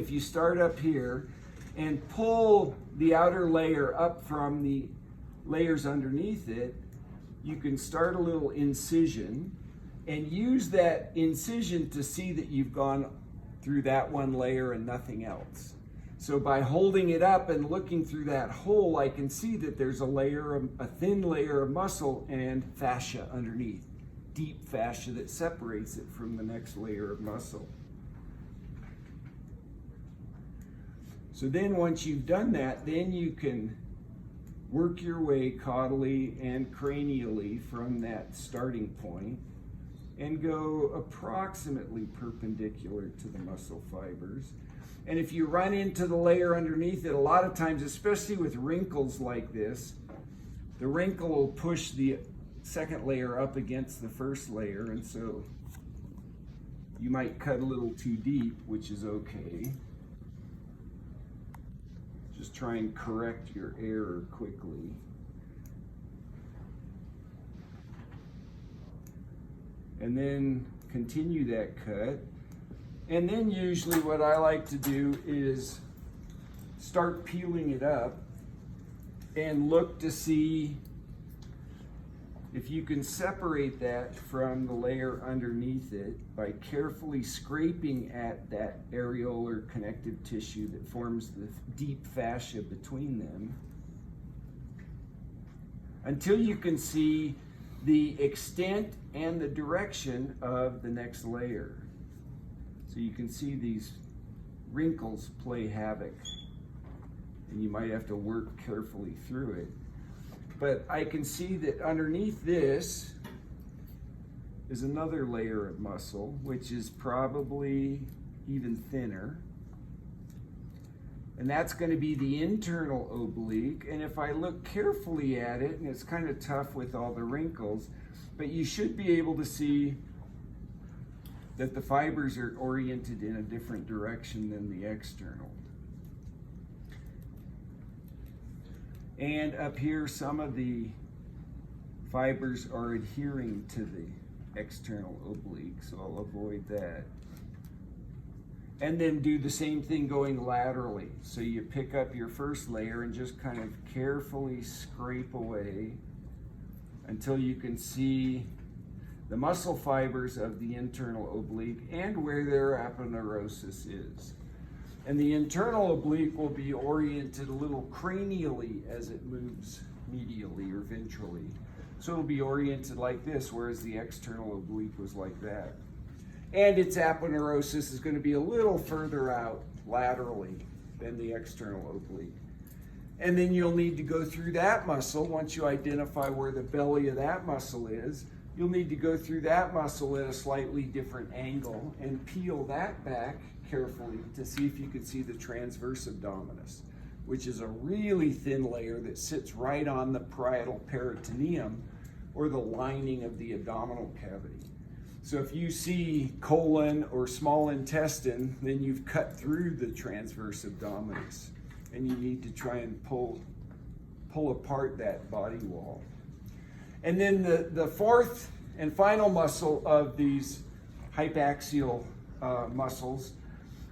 If you start up here and pull the outer layer up from the layers underneath it, you can start a little incision and use that incision to see that you've gone through that one layer and nothing else. So by holding it up and looking through that hole, I can see that there's a thin layer of muscle and fascia underneath, deep fascia that separates it from the next layer of muscle. So then once you've done that, then you can work your way caudally and cranially from that starting point and go approximately perpendicular to the muscle fibers. And if you run into the layer underneath it, a lot of times, especially with wrinkles like this, the wrinkle will push the second layer up against the first layer, and so you might cut a little too deep, which is okay. Just try and correct your error quickly. And then continue that cut. And then usually what I like to do is start peeling it up and look to see if you can separate that from the layer underneath it by carefully scraping at that areolar connective tissue that forms the deep fascia between them until you can see the extent and the direction of the next layer. So you can see these wrinkles play havoc, and you might have to work carefully through it. But I can see that underneath this is another layer of muscle, which is probably even thinner. And that's going to be the internal oblique. And if I look carefully at it, and it's kind of tough with all the wrinkles, but you should be able to see that the fibers are oriented in a different direction than the external. And up here, some of the fibers are adhering to the external oblique, so I'll avoid that. And then do the same thing going laterally. So you pick up your first layer and just kind of carefully scrape away until you can see the muscle fibers of the internal oblique and where their aponeurosis is. And the internal oblique will be oriented a little cranially as it moves medially or ventrally. So it'll be oriented like this, whereas the external oblique was like that. And its aponeurosis is going to be a little further out laterally than the external oblique. And then you'll need to go through that muscle. Once you identify where the belly of that muscle is, you'll need to go through that muscle at a slightly different angle and peel that back carefully to see if you can see the transverse abdominis, which is a really thin layer that sits right on the parietal peritoneum, or the lining of the abdominal cavity. So if you see colon or small intestine, then you've cut through the transverse abdominis, and you need to try and pull apart that body wall. And then the fourth and final muscle of these hypaxial muscles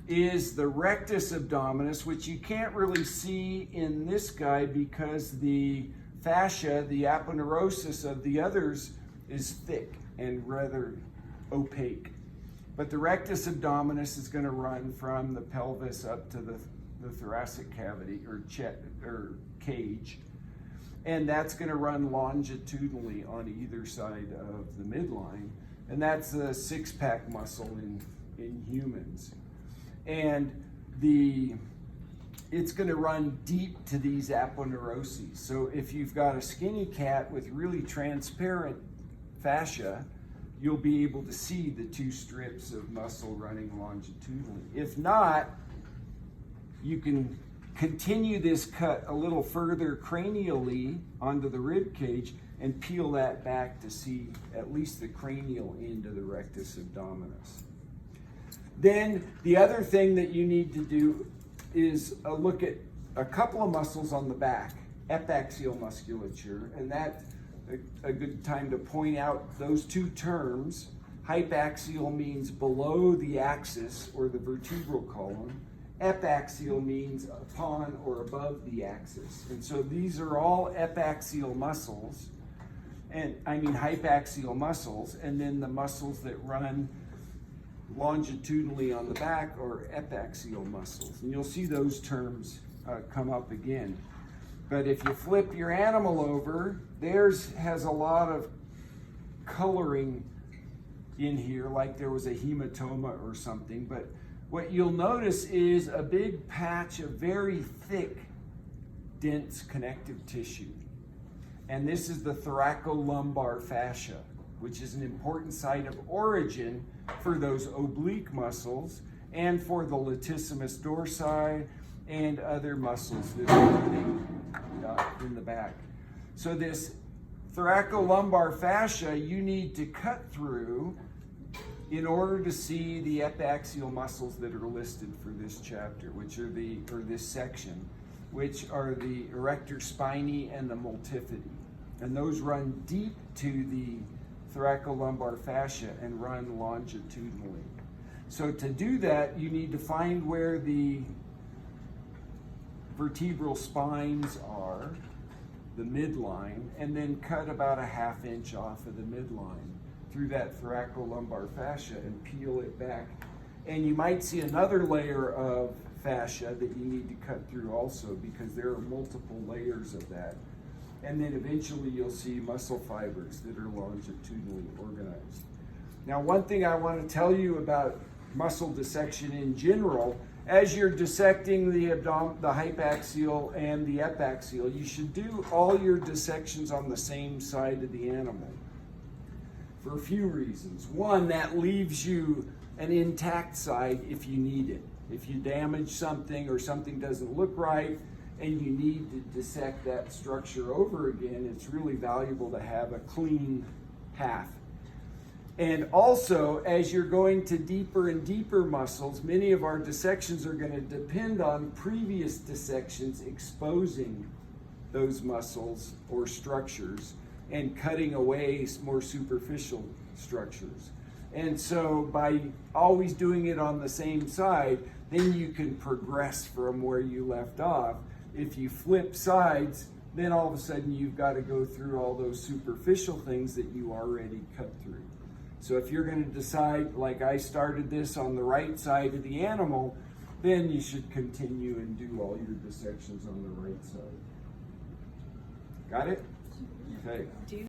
is the rectus abdominis, which you can't really see in this guy because the fascia, the aponeurosis of the others, is thick and rather opaque. But the rectus abdominis is going to run from the pelvis up to the thoracic cavity or cage. And that's going to run longitudinally on either side of the midline. And that's the six-pack muscle in humans. And it's going to run deep to these aponeuroses. So if you've got a skinny cat with really transparent fascia, you'll be able to see the two strips of muscle running longitudinally. If not, you can continue this cut a little further cranially onto the rib cage and peel that back to see at least the cranial end of the rectus abdominis. Then the other thing that you need to do is look at a couple of muscles on the back, epaxial musculature, and that's a good time to point out those two terms. Hypaxial means below the axis or the vertebral column, epaxial means upon or above the axis. And so these are all epaxial muscles, and I mean hypaxial muscles, and then the muscles that run longitudinally on the back are epaxial muscles. And you'll see those terms come up again. But if you flip your animal over, theirs has a lot of coloring in here, like there was a hematoma or something. But what you'll notice is a big patch of very thick, dense connective tissue. And this is the thoracolumbar fascia, which is an important site of origin for those oblique muscles and for the latissimus dorsi and other muscles that are in the back. So this thoracolumbar fascia you need to cut through in order to see the epaxial muscles that are listed for this chapter, which are this section, which are the erector spinae and the multifidi. And those run deep to the thoracolumbar fascia and run longitudinally. So to do that, you need to find where the vertebral spines are, the midline, and then cut about a 1/2 inch off of the midline through that thoracolumbar fascia and peel it back. And you might see another layer of fascia that you need to cut through also, because there are multiple layers of that. And then eventually you'll see muscle fibers that are longitudinally organized. Now, one thing I want to tell you about muscle dissection in general, as you're dissecting the hypaxial and the epaxial, you should do all your dissections on the same side of the animal for a few reasons. One, that leaves you an intact side if you need it. If you damage something or something doesn't look right and you need to dissect that structure over again, it's really valuable to have a clean path. And also, as you're going to deeper and deeper muscles, many of our dissections are going to depend on previous dissections exposing those muscles or structures and cutting away more superficial structures. And so by always doing it on the same side, then you can progress from where you left off. If you flip sides, then all of a sudden you've got to go through all those superficial things that you already cut through. So if you're going to decide, like I started this on the right side of the animal, then you should continue and do all your dissections on the right side. Got it? Okay.